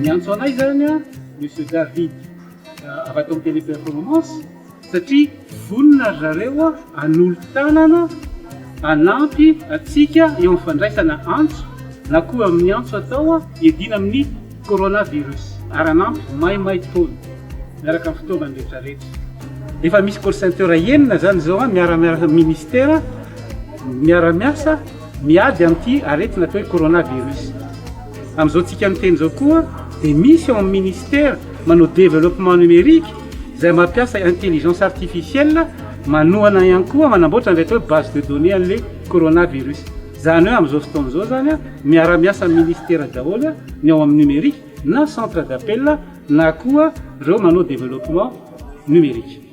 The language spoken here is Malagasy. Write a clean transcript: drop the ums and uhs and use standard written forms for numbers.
miantso anay zany a monsieur David avy atao amin'ny téléperformance satria vonona ry zareo a an'olo-tanana anampy atsika eo amin'ny fandraisana antso na koa amin'ny antso atao a iadina amin'ny coronavirus ary anampy maimay taona miaraka amin'ny fitaovana rehetrarehetra. Efa misy call center enina zany zao a miaramiaraka ministère miara-miasa miady amin'ity aretina atao hoe coronavirus. Amin'izao tsika miteny zao koa dia misy ao amin'ny ministère manao développement numérique izay mampiasa intelligence artificielle manohana ihany koa manamboatra an'ilay atao hoe base de données an'ilay coronavirus. Zany hoe amin'izao fotoana izao zany a miara-miasa amin'ny ministère daholo ny ao amin'ny numérique na centre d'appel na koa ireo manao développement numérique.